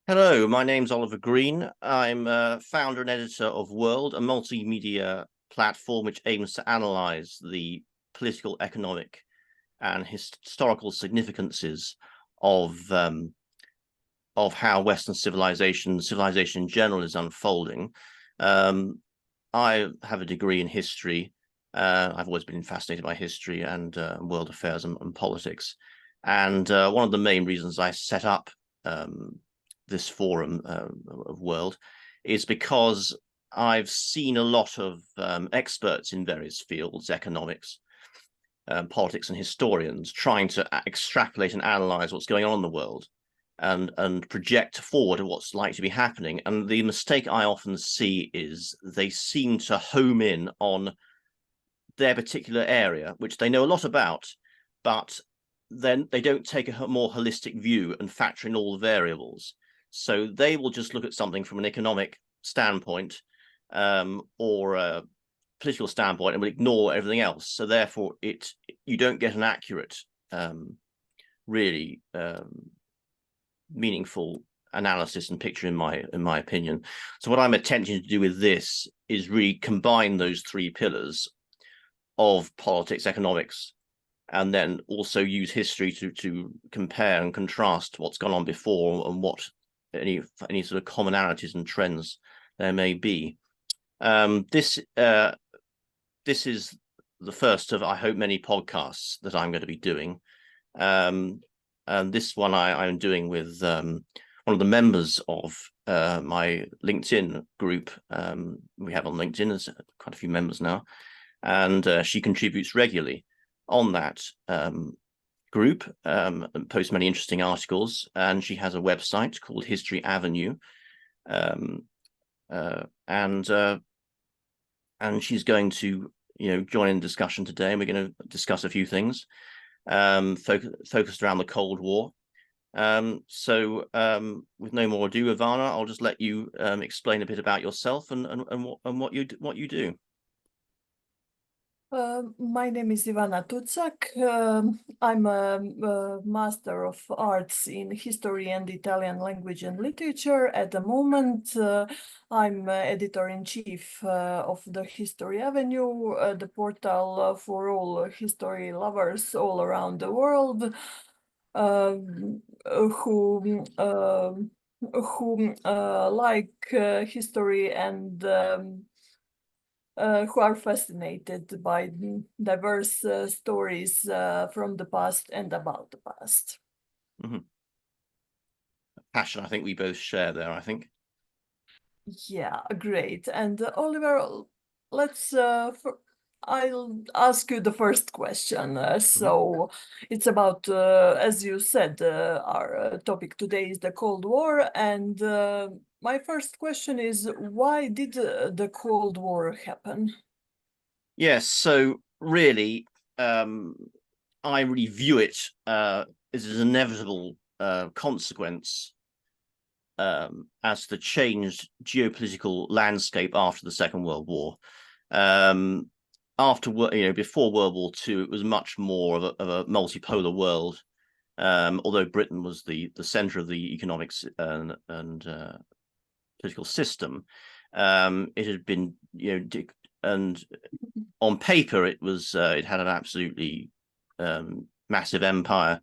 Hello, my name's Oliver Green. I'm founder and editor of World, a multimedia platform which aims to analyze the political, economic, and historical significances of how Western civilization in general, is unfolding. Um, I have a degree in history. I've always been fascinated by history and world affairs and politics. And one of the main reasons I set up this forum of World is because I've seen a lot of experts in various fields, economics, politics, and historians trying to extrapolate and analyze what's going on in the world and project forward what's likely to be happening. And the mistake I often see is they seem to home in on their particular area, which they know a lot about, but then they don't take a more holistic view and factor in all the variables. So they will just look at something from an economic standpoint or a political standpoint and will ignore everything else. So therefore, you don't get an accurate, really meaningful analysis and picture in my opinion. So what I'm attempting to do with this is really combine those three pillars of politics, economics, and then also use history to compare and contrast what's gone on before and what any sort of commonalities and trends there may be. This is the first of, I hope, many podcasts that I'm going to be doing. And this one I'm doing with one of the members of my LinkedIn group. We have on LinkedIn, there's quite a few members now, and she contributes regularly on that group and posts many interesting articles. And she has a website called History Avenue, and she's going to join in the discussion today. And we're going to discuss a few things focused around the Cold War. So with no more ado, Ivana, I'll just let you explain a bit about yourself and what you do. My name is Ivana Tucak. I'm a Master of Arts in History and Italian Language and Literature. At the moment, I'm Editor-in-Chief of the History Avenue, the portal for all history lovers all around the world who like history and who are fascinated by diverse stories from the past and about the past. Mm-hmm. Passion, I think we both share there, I think. Yeah, great. And Oliver, let's I'll ask you the first question. So it's about, as you said, our topic today is the Cold War. And my first question is, why did the Cold War happen? Yes, so really, I really view it as an inevitable consequence as the changed geopolitical landscape after the Second World War. Before World War II, it was much more of a multipolar world. Although Britain was the center of the economics and political system, it had been, and on paper it had an absolutely massive empire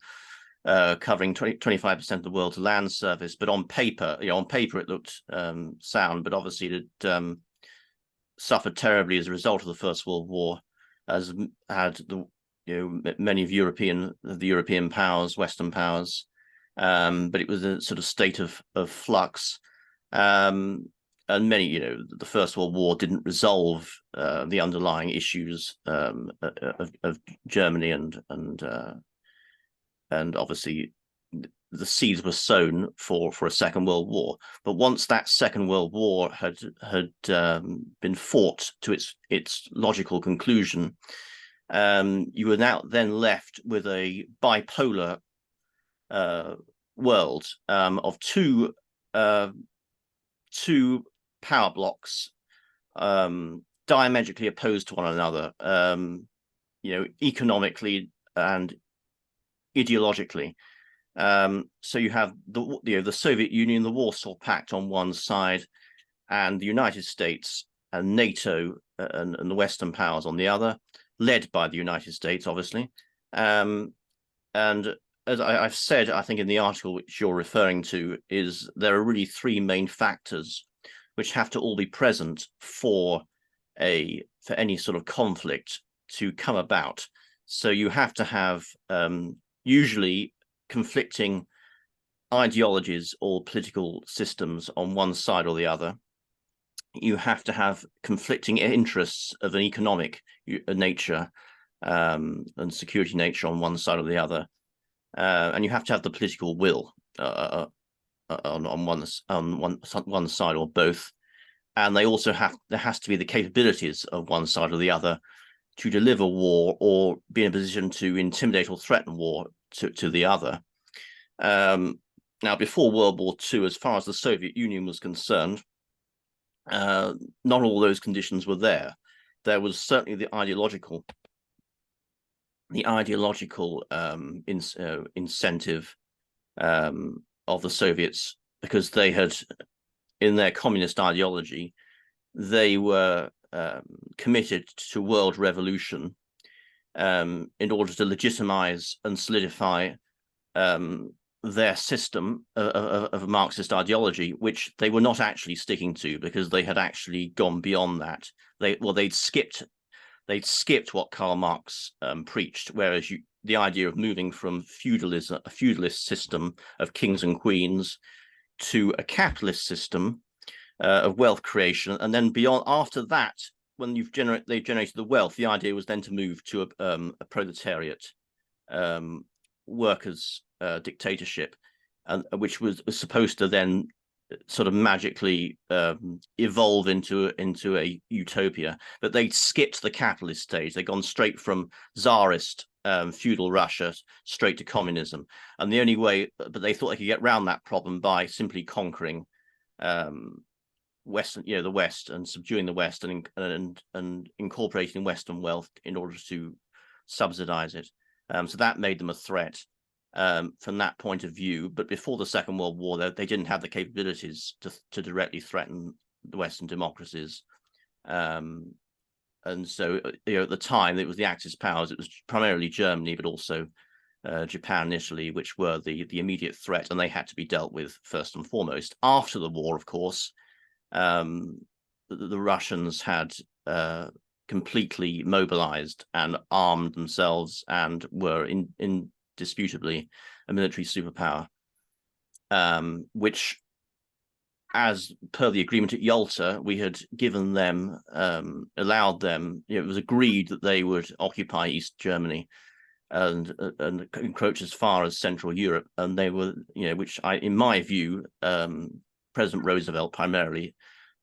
covering 25% of the world's land surface. But on paper, it looked sound, but obviously it suffered terribly as a result of the First World War, as had many of the European powers, Western powers, but it was a sort of state of flux. And many, the First World War didn't resolve the underlying issues of Germany, and obviously the seeds were sown for a Second World War. But once that Second World War had been fought to its logical conclusion, you were now then left with a bipolar world of two power blocks diametrically opposed to one another, economically and ideologically. So you have the Soviet Union, the Warsaw Pact on one side, and the United States and NATO and the Western powers on the other, led by the United States, obviously. And as I've said, I think in the article which you're referring to, is there are really three main factors which have to all be present for any sort of conflict to come about. So you have to have usually conflicting ideologies or political systems on one side or the other. You have to have conflicting interests of an economic nature and security nature on one side or the other, and you have to have the political will on one side or both. And they also there has to be the capabilities of one side or the other to deliver war or be in a position to intimidate or threaten war to the other. Now, before World War II, as far as the Soviet Union was concerned, not all those conditions were there. There was certainly the ideological incentive of the Soviets, because they had, in their communist ideology, they were committed to world revolution in order to legitimize and solidify their system of Marxist ideology, which they were not actually sticking to, because they had actually gone beyond that. They'd skipped what Karl Marx preached, whereas the idea of moving from feudalism, a feudalist system of kings and queens, to a capitalist system of wealth creation, and then beyond, after that, when they generated the wealth, the idea was then to move to a proletariat, workers' dictatorship, and which was supposed to then sort of magically evolve into a utopia. But they'd skipped the capitalist stage. They'd gone straight from Tsarist feudal Russia straight to communism. And the only way, but they thought they could get around that problem by simply conquering Western, the West, and subduing the West, and incorporating Western wealth in order to subsidize it. So that made them a threat from that point of view. But before the Second World War, they didn't have the capabilities to directly threaten the Western democracies. And so, at the time, it was the Axis powers. It was primarily Germany, but also Japan and Italy, which were the immediate threat, and they had to be dealt with first and foremost. After the war, of course, the Russians had completely mobilized and armed themselves and were indisputably a military superpower, which, as per the agreement at Yalta, we had given them, allowed them, it was agreed that they would occupy East Germany and encroach as far as Central Europe. And they were, which in my view, President Roosevelt primarily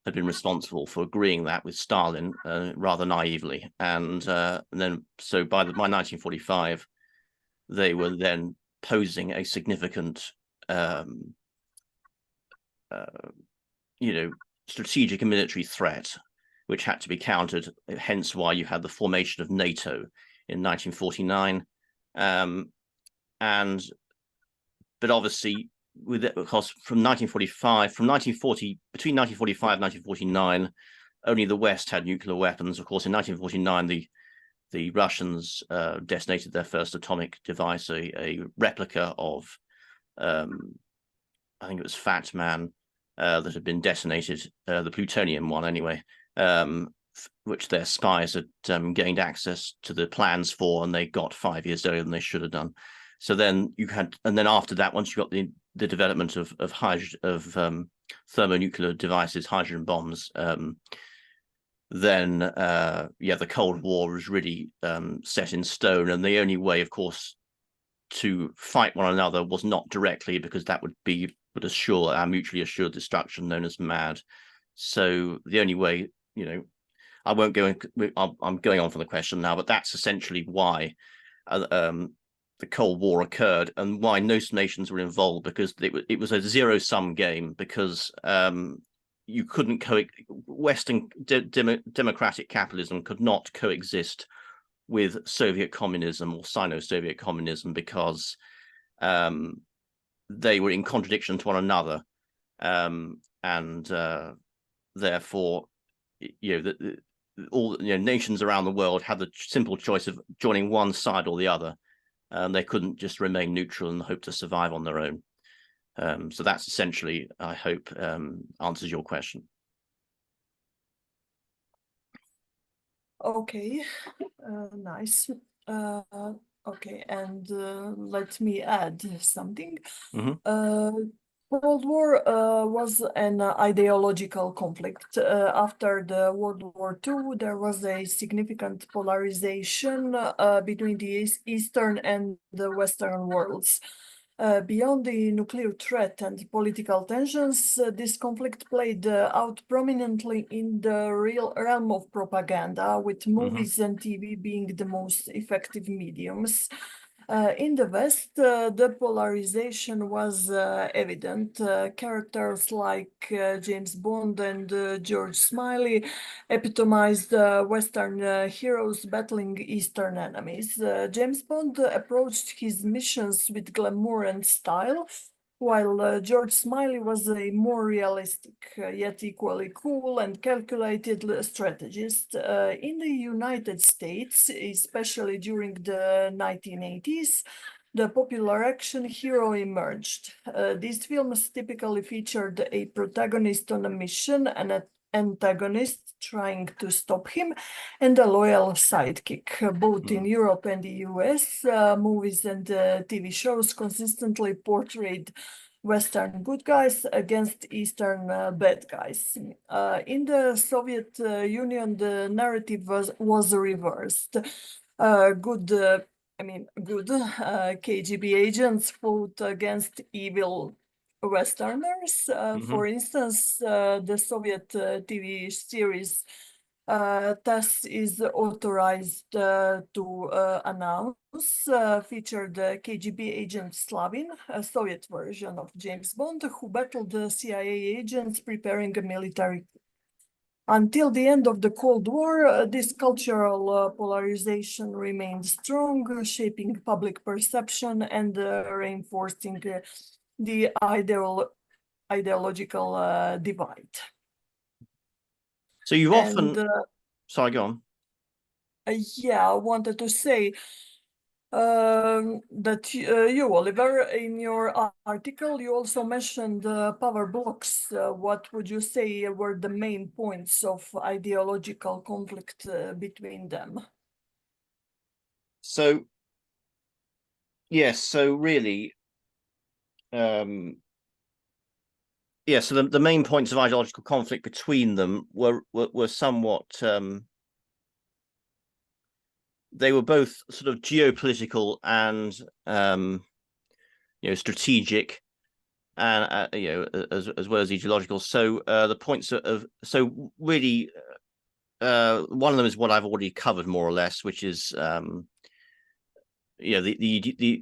had been responsible for agreeing that with Stalin rather naively. And then, so by 1945, they were then posing a significant strategic and military threat, which had to be countered, hence why you had the formation of NATO in 1949. But obviously, because between 1945 and 1949, only the West had nuclear weapons. Of course, in 1949, the Russians detonated their first atomic device, a replica of, I think it was Fat Man, that had been detonated, the plutonium one anyway, which their spies had gained access to the plans for, and they got 5 years earlier than they should have done. So then and then after that, once you got the development of thermonuclear devices, hydrogen bombs, then the Cold War was really set in stone, and the only way, of course, to fight one another was not directly, because that would assure our mutually assured destruction, known as MAD. So the only way, I won't go in. I'm going on from the question now, but that's essentially why the Cold War occurred, and why most nations were involved, because it was a zero-sum game, because you couldn't Western democratic capitalism could not coexist with Soviet communism or Sino-Soviet communism, because they were in contradiction to one another, and therefore, all nations around the world had the simple choice of joining one side or the other. They couldn't just remain neutral and hope to survive on their own. So that's essentially, I hope, answers your question. Okay, nice. Okay, and let me add something. Mm-hmm. World War was an ideological conflict. After the World War II, there was a significant polarization between the Eastern and the Western worlds. Beyond the nuclear threat and political tensions, this conflict played out prominently in the real realm of propaganda, with movies and TV being the most effective mediums. In the West, the polarization was evident. Characters like James Bond and George Smiley epitomized Western heroes battling Eastern enemies. James Bond approached his missions with glamour and style, while George Smiley was a more realistic, yet equally cool and calculated strategist. In the United States, especially during the 1980s, the popular action hero emerged. These films typically featured a protagonist on a mission and an antagonist trying to stop him, and a loyal sidekick. Both in Europe and the US, movies and TV shows consistently portrayed Western good guys against Eastern bad guys. In the Soviet Union, the narrative was reversed. Good KGB agents fought against evil Westerners. For instance, the Soviet TV series TASS is authorized to announce featured KGB agent Slavin, a Soviet version of James Bond, who battled the CIA agents preparing a military coup. Until the end of the Cold War, this cultural polarization remained strong, shaping public perception and reinforcing the ideological divide. So you've often, sorry, go on. Yeah, I wanted to say that you, Oliver, in your article, you also mentioned power blocks. What would you say were the main points of ideological conflict between them? So, yes, so really, so the main points of ideological conflict between them were somewhat, they were both sort of geopolitical and strategic, and as well as ideological. So the points of so really, one of them is what I've already covered more or less, which is the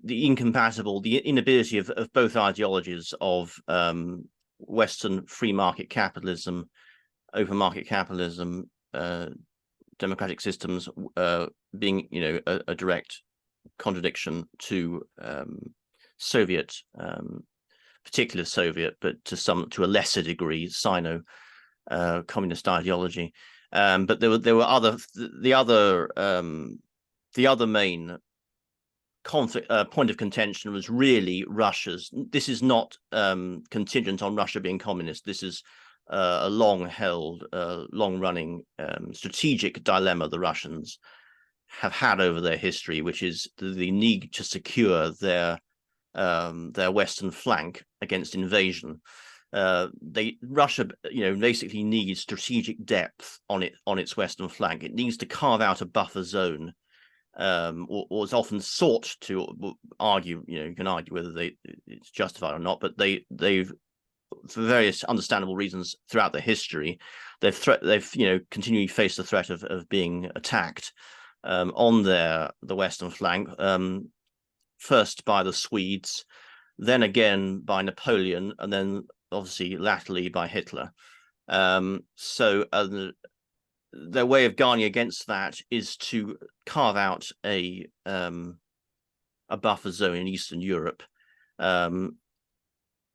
incompatible, the inability of both ideologies of Western free market capitalism, open market capitalism, democratic systems being a direct contradiction to Soviet, particular Soviet, but to a lesser degree Sino communist ideology. But there were the other main conflict point of contention was really Russia's. This is not contingent on Russia being communist. This is a long-held, long-running strategic dilemma the Russians have had over their history, which is the need to secure their western flank against invasion. Russia, basically needs strategic depth on its western flank. It needs to carve out a buffer zone, or is often sought to argue. You can argue whether it's justified or not, but they've for various understandable reasons throughout their history, they've continually faced the threat of being attacked on the western flank, first by the Swedes, then again by Napoleon, and then obviously latterly by Hitler. So their way of guarding against that is to carve out a buffer zone in Eastern Europe,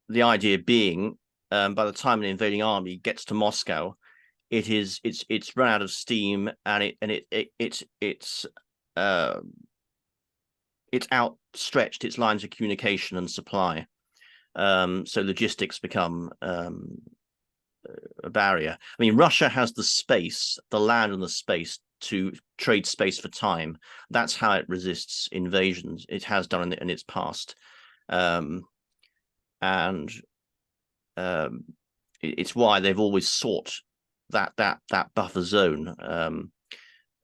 the idea being, by the time an invading army gets to Moscow, it's run out of steam, and it's outstretched its lines of communication and supply. So logistics become a barrier. I mean, Russia has the space, the land and the space to trade space for time. That's how it resists invasions. It has done in its past. And it's why they've always sought that buffer zone.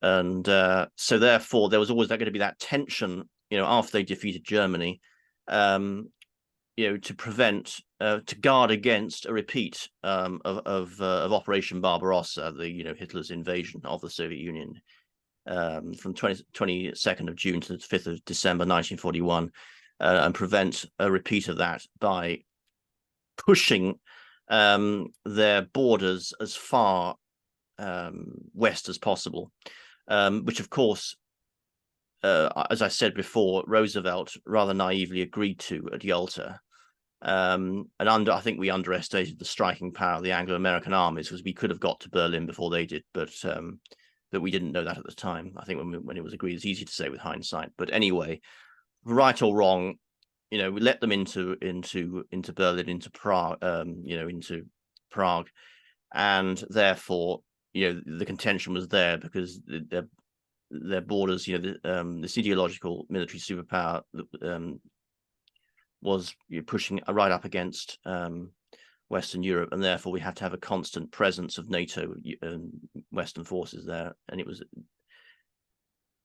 So therefore there was always going to be that tension, after they defeated Germany, to prevent, to guard against a repeat of Operation Barbarossa, Hitler's invasion of the Soviet Union, from 22nd of June to the 5th of December 1941, and prevent a repeat of that by pushing their borders as far west as possible, which of course, as I said before, Roosevelt rather naively agreed to at Yalta. And I think we underestimated the striking power of the Anglo-American armies, because we could have got to Berlin before they did, but we didn't know that at the time. I think when it was agreed, it's easy to say with hindsight. But anyway, right or wrong, we let them into Berlin, into Prague, into Prague, and therefore, the contention was there, because their borders, this ideological military superpower was pushing right up against Western Europe, and therefore we had to have a constant presence of NATO and Western forces there. And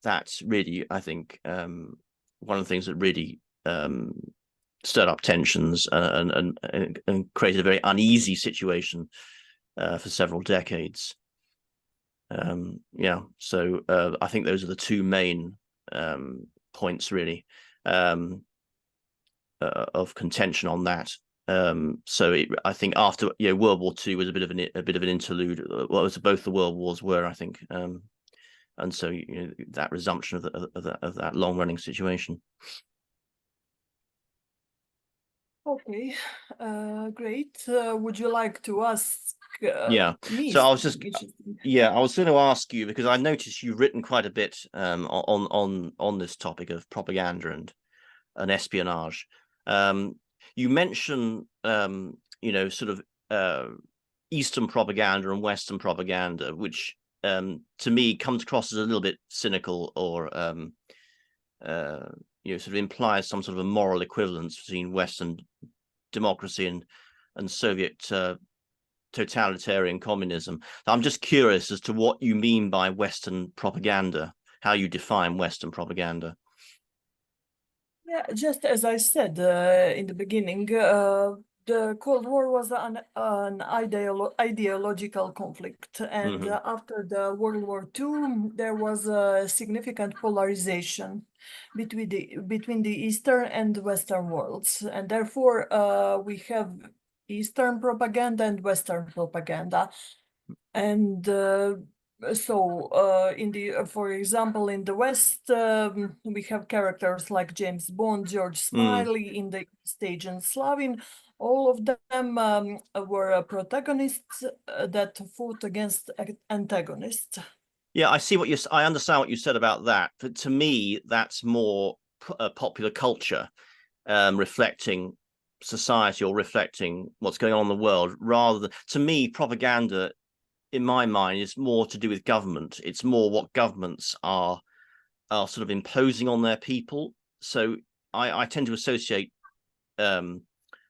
that's really, I think, one of the things that really stirred up tensions and created a very uneasy situation for several decades. So I think those are the two main points, really, of contention on that. I think after World War II was a bit of an interlude. Well, it was both the world wars were, I think, and so that resumption of that long running situation. Okay, great. Would you like to ask me? So I was going to ask you, because I noticed you've written quite a bit on this topic of propaganda and espionage. You mention sort of Eastern propaganda and Western propaganda, which to me comes across as a little bit cynical, or sort of implies some sort of a moral equivalence between Western democracy and Soviet totalitarian communism. I'm just curious as to what you mean by Western propaganda, how you define Western propaganda. Yeah, just as I said in the beginning, the Cold War was an ideological conflict, and after the World War II, there was a significant polarization between the Eastern and Western worlds, and therefore we have Eastern propaganda and Western propaganda, and for example, in the West, we have characters like James Bond, George Smiley. In the East, Agent Slavin. All of them were protagonists that fought against antagonists. Yeah, I understand what you said about that. But to me, that's more popular culture, reflecting society or reflecting what's going on in the world, rather than, to me, propaganda, in my mind, is more to do with government. It's more what governments are sort of imposing on their people. So I tend to associate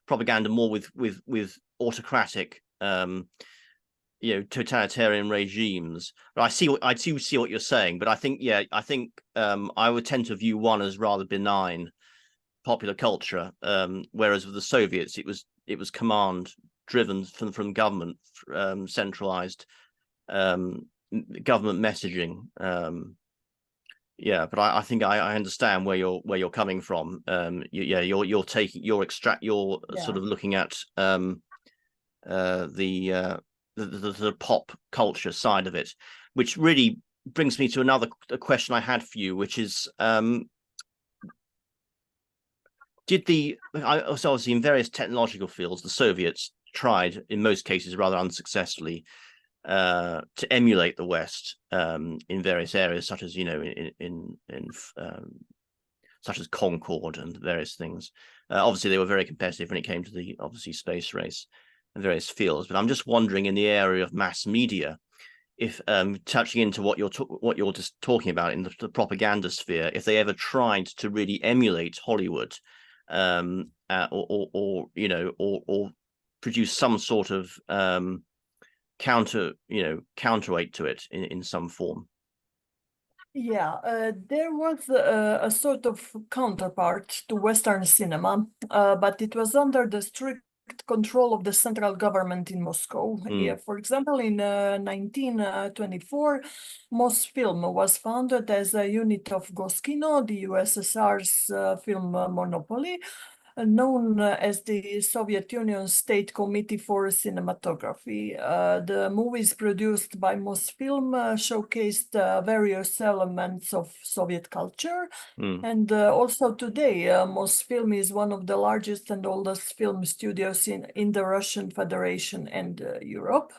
propaganda more with autocratic, totalitarian regimes. But I do see what you're saying. But I think I would tend to view one as rather benign popular culture, whereas with the Soviets, it was command driven from government, centralized government messaging. But I think I understand where you're coming from. You're sort of looking at the pop culture side of it, which really brings me to another question I had for you, which is so obviously in various technological fields, the Soviets tried, in most cases rather unsuccessfully, to emulate the West in various areas, such as such as Concord and various things. Obviously, they were very competitive when it came to the obviously space race and various fields. But I'm just wondering, in the area of mass media, if touching into what you're just talking about in the propaganda sphere, if they ever tried to really emulate Hollywood, or produce some sort of counterweight to it in some form. Yeah, there was a sort of counterpart to Western cinema, but it was under the strict control of the central government in Moscow. Yeah, for example, in 1924, Mosfilm was founded as a unit of Goskino, the USSR's film monopoly, known as the Soviet Union State Committee for Cinematography. The movies produced by Mosfilm showcased various elements of Soviet culture. And also today, Mosfilm is one of the largest and oldest film studios in the Russian Federation and Europe.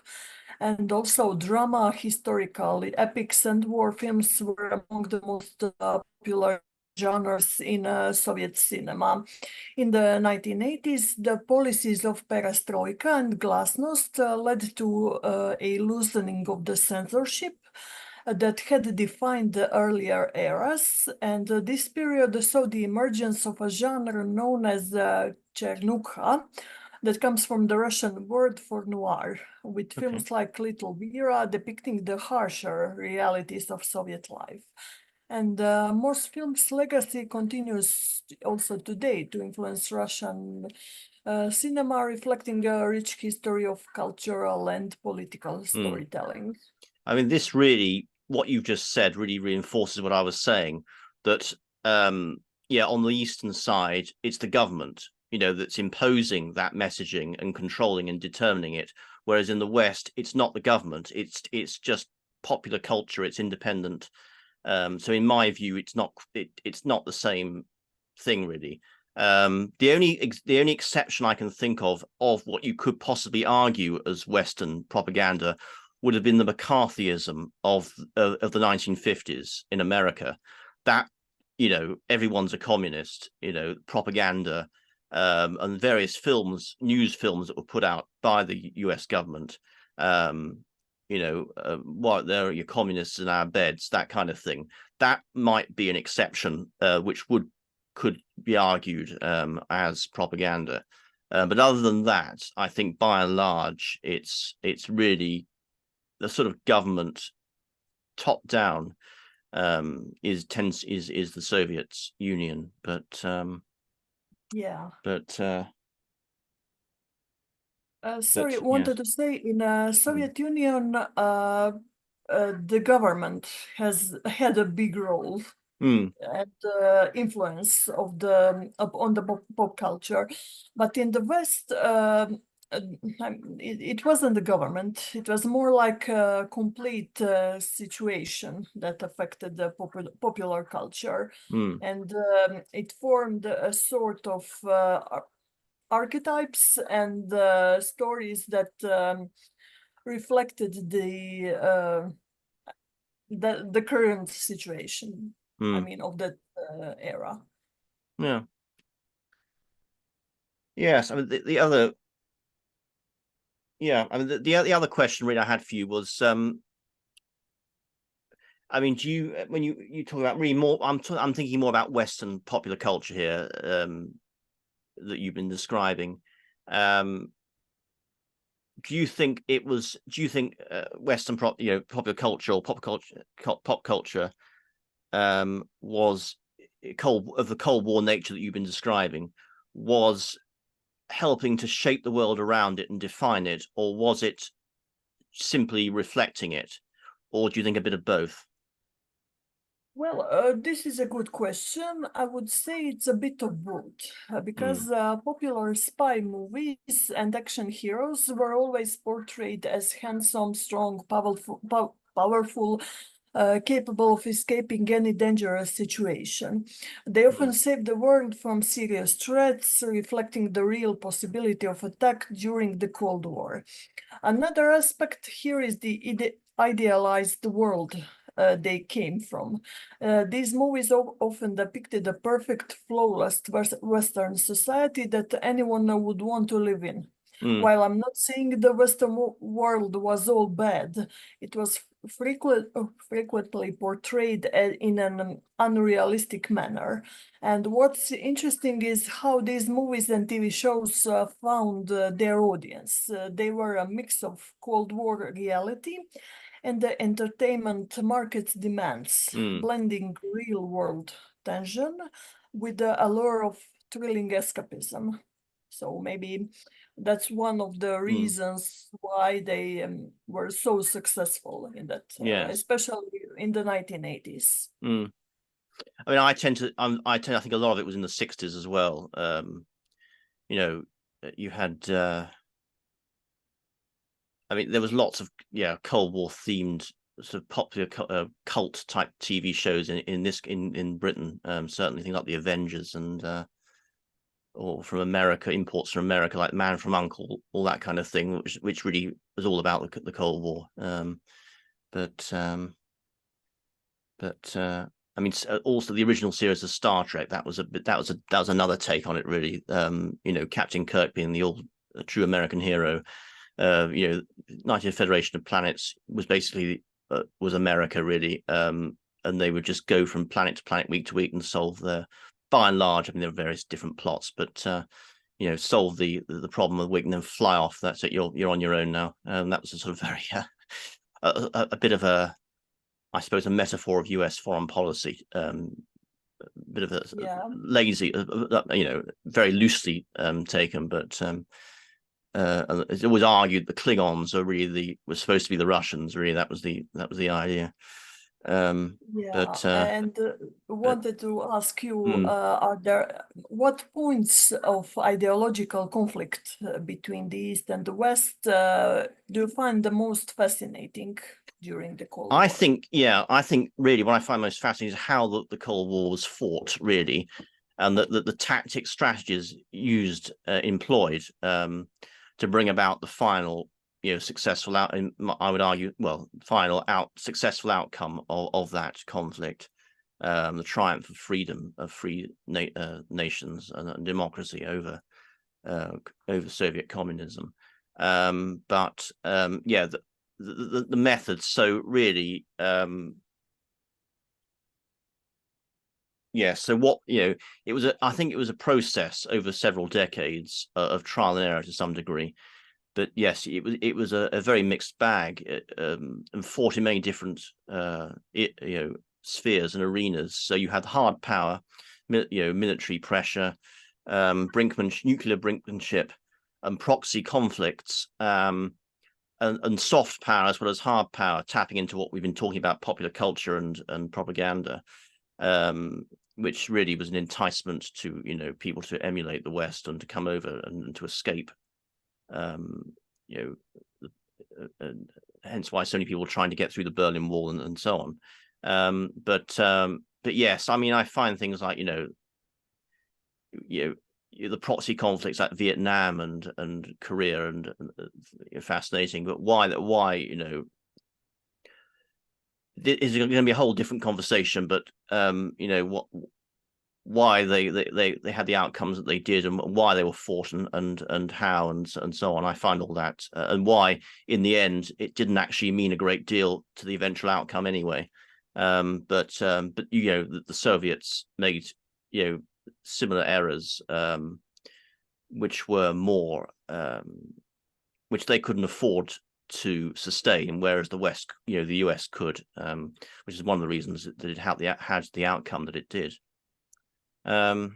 And also drama, historical, epics, and war films were among the most popular genres in Soviet cinema. In the 1980s, the policies of perestroika and glasnost led to a loosening of the censorship that had defined the earlier eras, and this period saw the emergence of a genre known as chernukha, that comes from the Russian word for noir, with films like Little Vera depicting the harsher realities of Soviet life. And Mosfilm's legacy continues also today to influence Russian cinema, reflecting a rich history of cultural and political storytelling. I mean, what you've just said really reinforces what I was saying, that, on the eastern side, it's the government, that's imposing that messaging and controlling and determining it. Whereas in the West, it's not the government, it's just popular culture, it's independent. So in my view, it's not the same thing, really. The only exception I can think of what you could possibly argue as Western propaganda would have been the McCarthyism of the 1950s in America. That, everyone's a communist, propaganda, and various news films that were put out by the US government. What, there are your communists in our beds, that kind of thing. That might be an exception, which could be argued as propaganda. But other than that, I think by and large, it's really the sort of government top down is the Soviet Union. But wanted to say in Soviet Union, the government has had a big role and influence on the pop culture, but in the West, it wasn't the government. It was more like a complete situation that affected the popular culture, and it formed a sort of archetypes and stories that reflected the current situation. I mean, of that era. Yeah. Yes. I mean, the other. Yeah. I mean, the other question really I had for you was, I mean, when you talk about really more, I'm thinking more about Western popular culture here, that you've been describing. Do you think Western popular culture or pop culture was of the Cold War nature that you've been describing, was helping to shape the world around it and define it, or was it simply reflecting it, or do you think a bit of both? Well, this is a good question. I would say it's a bit of both, because popular spy movies and action heroes were always portrayed as handsome, strong, powerful, capable of escaping any dangerous situation. They often save the world from serious threats, reflecting the real possibility of attack during the Cold War. Another aspect here is the idealized world they came from. These movies often depicted a perfect, flawless Western society that anyone would want to live in. While I'm not saying the Western world was all bad, it was frequently portrayed in an unrealistic manner. And what's interesting is how these movies and TV shows found their audience. They were a mix of Cold War reality and the entertainment market's demands, blending real-world tension with the allure of thrilling escapism. So maybe that's one of the reasons why they were so successful in that, Yes. especially in the 1980s. I mean, I think a lot of it was in the 60s as well. You know, you had, I mean, there was lots of Cold War themed sort of popular cult type TV shows in Britain. Certainly things like the Avengers and or from America, imports from America, like Man from U.N.C.L.E., all that kind of thing, which really was all about the Cold War. I mean, also the original series of Star Trek, that was another take on it, really. You know, Captain Kirk being the true American hero. You know, 90th Federation of Planets was basically was America, really, and they would just go from planet to planet, week to week, and solve by and large, I mean, there are various different plots, but you know, solve the problem of the week and then fly off. That's it. You're on your own now. And that was a sort of very a bit of a, I suppose, a metaphor of US foreign policy. Bit of a lazy, you know, very loosely taken, but it's always argued the Klingons are really were supposed to be the Russians. Really, that was the idea. Wanted to ask you, what points of ideological conflict between the East and the West do you find the most fascinating during the Cold War? I think really what I find most fascinating is how the Cold War was fought, really, and the tactics, strategies used, employed to bring about the final, you know, successful I would argue, well, successful outcome of that conflict, the triumph of freedom of free nations and democracy over Soviet communism. The methods. So really, so what, you know, I think it was a process over several decades of trial and error to some degree. But yes, it was a very mixed bag, and fought in many different you know, spheres and arenas. So you had hard power, you know, military pressure, nuclear brinkmanship, and proxy conflicts, and soft power as well as hard power, tapping into what we've been talking about, popular culture and propaganda, which really was an enticement to, you know, people to emulate the West and to come over and to escape. You know, hence why so many people were trying to get through the Berlin Wall and so on. But yes, I mean, I find things like, you know, the proxy conflicts like Vietnam and Korea and fascinating. But why, you know, is going to be a whole different conversation. But you know, why they had the outcomes that they did and why they were fought and how and so on. I find all that and why in the end it didn't actually mean a great deal to the eventual outcome anyway. But you know, the Soviets made, you know, similar errors, which were more which they couldn't afford to sustain, whereas the West, you know, the US could, which is one of the reasons that it had the outcome that it did. But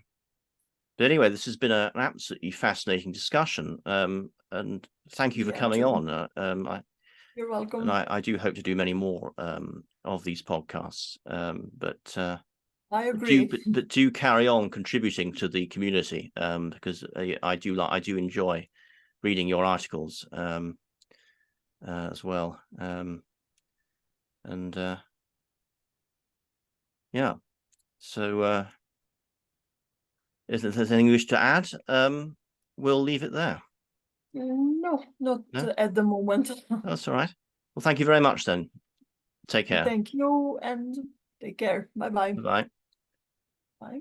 anyway, this has been an absolutely fascinating discussion, and thank you for coming on. You're welcome. And I do hope to do many more of these podcasts. I agree. But do carry on contributing to the community, because I do enjoy reading your articles as well. Yeah. So if there's anything you wish to add, we'll leave it there. No, not No? at the moment. That's all right. Well, thank you very much then. Take care. Thank you and take care. Bye-bye. Bye. Bye.